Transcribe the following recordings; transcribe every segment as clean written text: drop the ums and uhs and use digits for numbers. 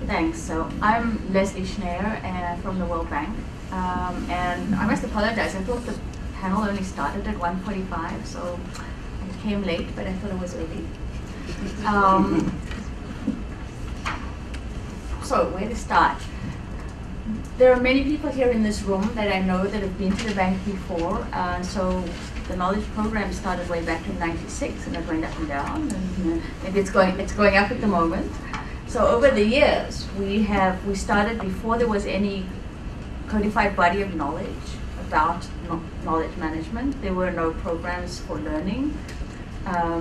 Thanks. So I'm Leslie Schneer from the World Bank. And I must apologize. I thought the panel only started at 1:45, so I came late, but I thought it was early. So where to start? There are many people here in this room that I know that have been to the bank before. So the knowledge program started way back in '96, and it went up and down, and maybe it's going up at the moment. So over the years, we started before there was any codified body of knowledge about knowledge management. There were no programs for learning.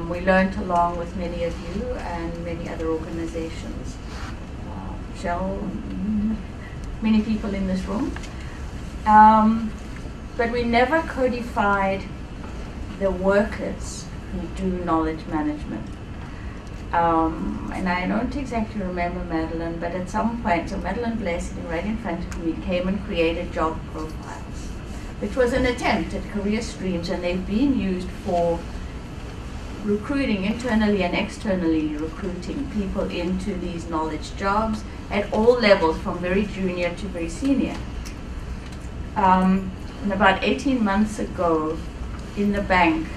We learned along with many of you and many other organizations, Shell, many people in this room. But we never codified the workers who do knowledge management. And I don't exactly remember Madeline, but at some point, so Madeline Blair, sitting right in front of me, came and created job profiles, which was an attempt at career streams, and they've been used for recruiting internally and externally, recruiting people into these knowledge jobs at all levels, from very junior to very senior. And about 18 months ago, in the bank,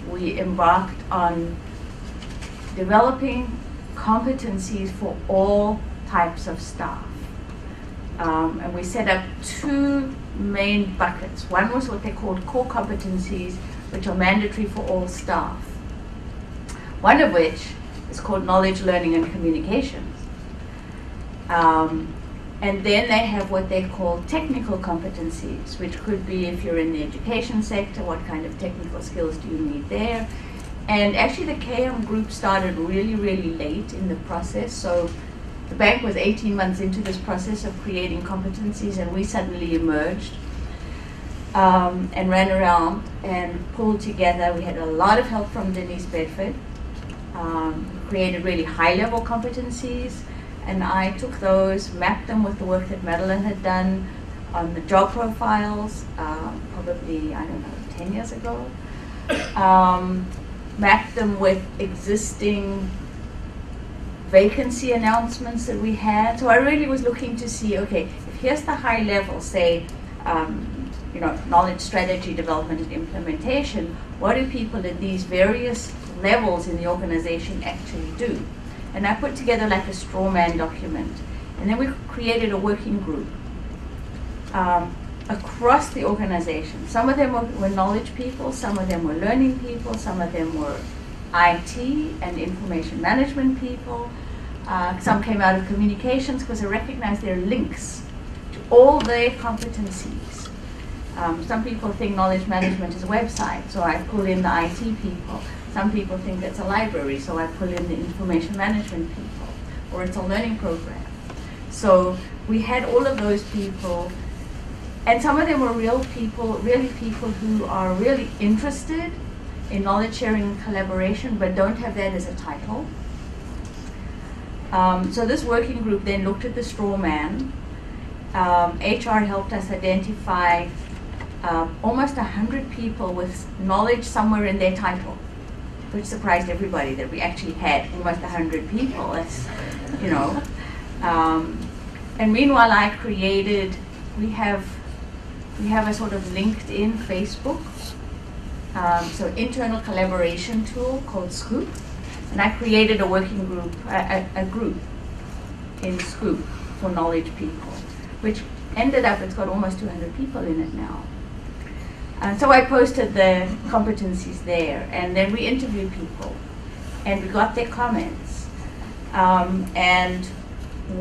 we embarked on developing competencies for all types of staff. And we set up two main buckets. One was what they called core competencies, which are mandatory for all staff. One of which is called knowledge, learning, and communications. And then they have what they call technical competencies, which could be, if you're in the education sector, what kind of technical skills do you need there? And actually the KM group started really, really late in the process. So the bank was 18 months into this process of creating competencies, and we suddenly emerged and ran around and pulled together. We had a lot of help from Denise Bedford, created really high-level competencies, and I took those, mapped them with the work that Madeline had done on the job profiles, probably, I don't know, 10 years ago. Mapped them with existing vacancy announcements that we had. So I really was looking to see, okay, if here's the high level, say, knowledge strategy development and implementation, what do people at these various levels in the organization actually do? And I put together like a straw man document. And then we created a working group across the organization. Some of them were knowledge people, some of them were learning people, some of them were IT and information management people. Some came out of communications, because I recognized there are links to all their competencies. Some people think knowledge management is a website, so I pull in the IT people. Some people think it's a library, so I pull in the information management people, or it's a learning program. So we had all of those people. And some of them were real people, really people who are really interested in knowledge sharing and collaboration, but don't have that as a title. So this working group then looked at the straw man. HR helped us identify almost 100 people with knowledge somewhere in their title, which surprised everybody that we actually had almost 100 people. That's, and meanwhile, I created, we have a sort of LinkedIn, Facebook, so internal collaboration tool called Scoop, and I created a working group, a group in Scoop for knowledge people, which ended up, it's got almost 200 people in it now. So I posted the competencies there, and then we interviewed people, and we got their comments, and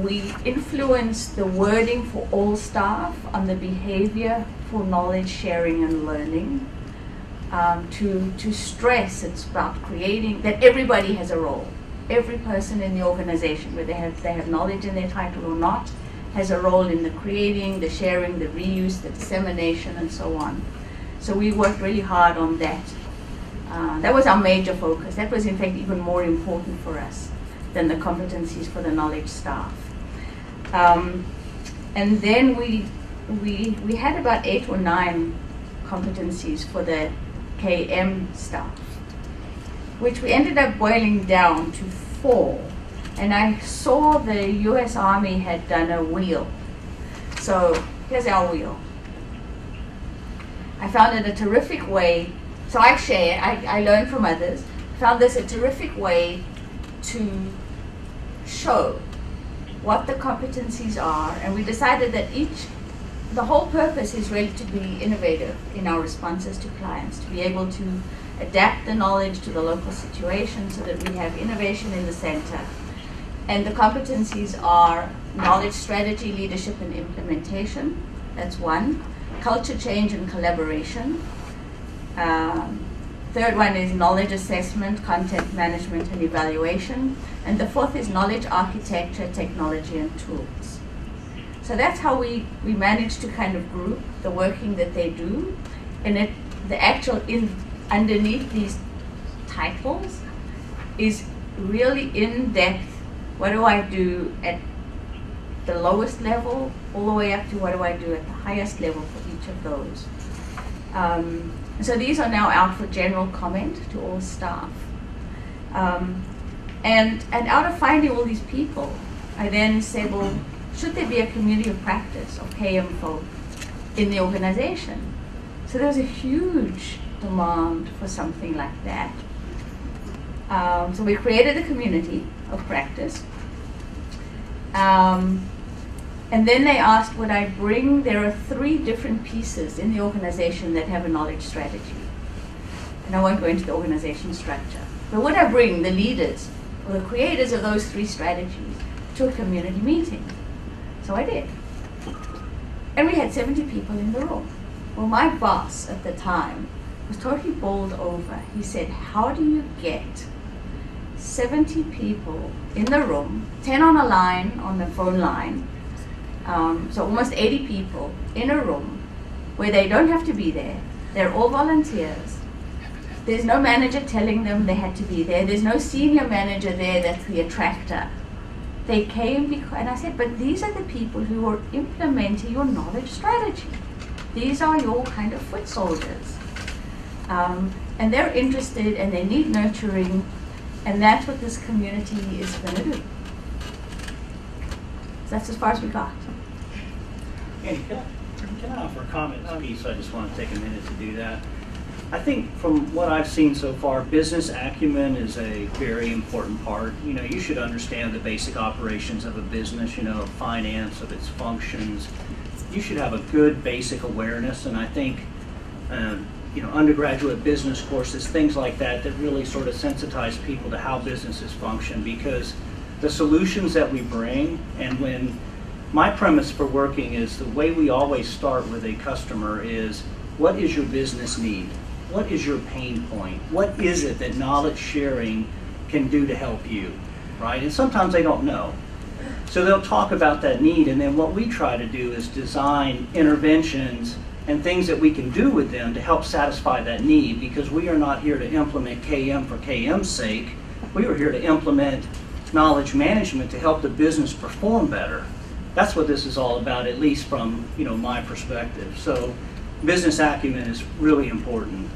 we influenced the wording for all staff on the behavior for knowledge sharing and learning, to stress it's about creating that everybody has a role. Every person in the organization, whether they have knowledge in their title or not, has a role in the creating, the sharing, the reuse, the dissemination, and so on. So we worked really hard on that. That was our major focus. That was in fact even more important for us than the competencies for the knowledge staff. And then we had about 8 or 9 competencies for the KM staff, which we ended up boiling down to 4 and I saw the US Army had done a wheel. So here's our wheel. I found it a terrific way, so I share, I learned from others, found this a terrific way to show what the competencies are, and we decided that the whole purpose is really to be innovative in our responses to clients, to be able to adapt the knowledge to the local situation so that we have innovation in the center. And the competencies are knowledge, strategy, leadership, and implementation. That's one. Culture change and collaboration. Third one is knowledge assessment, content management, and evaluation. And the fourth is knowledge architecture, technology, and tools. So that's how we manage to kind of group the working that they do. And the actual underneath these titles is really in-depth. What do I do at the lowest level all the way up to what do I do at the highest level for each of those. So these are now out for general comment to all staff. And out of finding all these people, I then said, well, should there be a community of practice of KM folk in the organization? So there was a huge demand for something like that. So we created a community of practice. And then they asked, would I bring, there are 3 different pieces in the organization that have a knowledge strategy. And I won't go into the organization structure. But would I bring the leaders or the creators of those 3 strategies to a community meeting? So I did. And we had 70 people in the room. Well, my boss at the time was totally bowled over. He said, how do you get 70 people in the room, 10 on a line, on the phone line, so almost 80 people in a room where they don't have to be there. They're all volunteers. There's no manager telling them they had to be there. There's no senior manager there that's the attractor. They came because, and I said, but these are the people who are implementing your knowledge strategy. These are your kind of foot soldiers. And they're interested and they need nurturing, and that's what this community is going to do. So that's as far as we got. Andy, can I offer a comment piece? I just want to take a minute to do that. I think from what I've seen so far, business acumen is a very important part. You know, you should understand the basic operations of a business, you know, of finance, of its functions. You should have a good basic awareness, and I think you know, undergraduate business courses, things like that, that really sort of sensitize people to how businesses function, because the solutions that we bring, and when my premise for working is the way we always start with a customer is, what is your business need? What is your pain point? What is it that knowledge sharing can do to help you, right? And sometimes they don't know. So they'll talk about that need, and then what we try to do is design interventions and things that we can do with them to help satisfy that need, because we are not here to implement KM for KM's sake. We are here to implement knowledge management to help the business perform better. That's what this is all about, at least from, you know, my perspective. So business acumen is really important.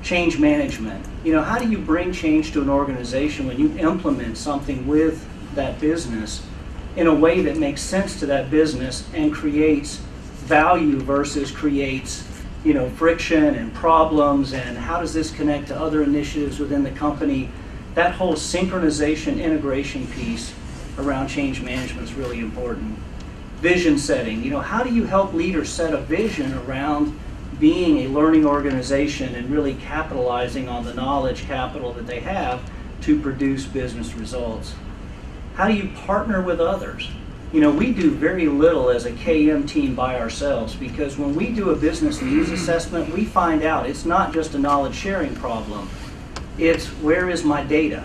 Change management. You know, how do you bring change to an organization when you implement something with that business in a way that makes sense to that business and creates value versus creates, you know, friction and problems, and how does this connect to other initiatives within the company? That whole synchronization, integration piece around change management is really important. Vision setting. You know, how do you help leaders set a vision around being a learning organization and really capitalizing on the knowledge capital that they have to produce business results? How do you partner with others? You know, we do very little as a KM team by ourselves, because when we do a business needs assessment, we find out it's not just a knowledge sharing problem. It's, where is my data?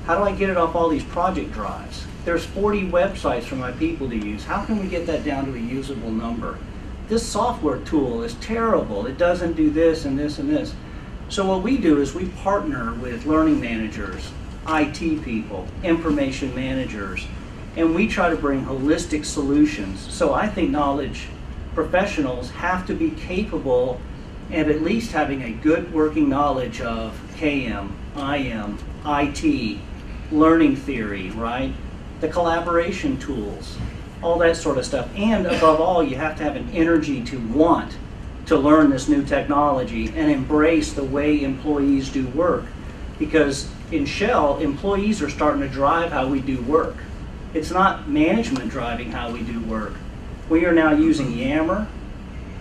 How do I get it off all these project drives? There's 40 websites for my people to use. How can we get that down to a usable number? This software tool is terrible. It doesn't do this and this and this. So what we do is we partner with learning managers, IT people, information managers, and we try to bring holistic solutions. So I think knowledge professionals have to be capable and at least having a good working knowledge of KM, IM, IT, learning theory, right? the collaboration tools, all that sort of stuff. And above all, you have to have an energy to want to learn this new technology and embrace the way employees do work. Because in Shell, employees are starting to drive how we do work. It's not management driving how we do work. We are now using Yammer,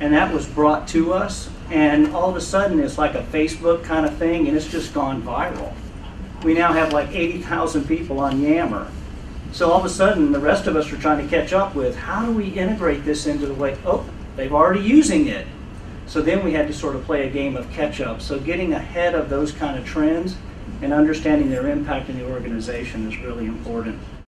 and that was brought to us, and all of a sudden it's like a Facebook kind of thing, and it's just gone viral. We now have like 80,000 people on Yammer. So all of a sudden the rest of us are trying to catch up with, how do we integrate this into the way, oh, they've already using it. So then we had to sort of play a game of catch up. So getting ahead of those kind of trends and understanding their impact in the organization is really important.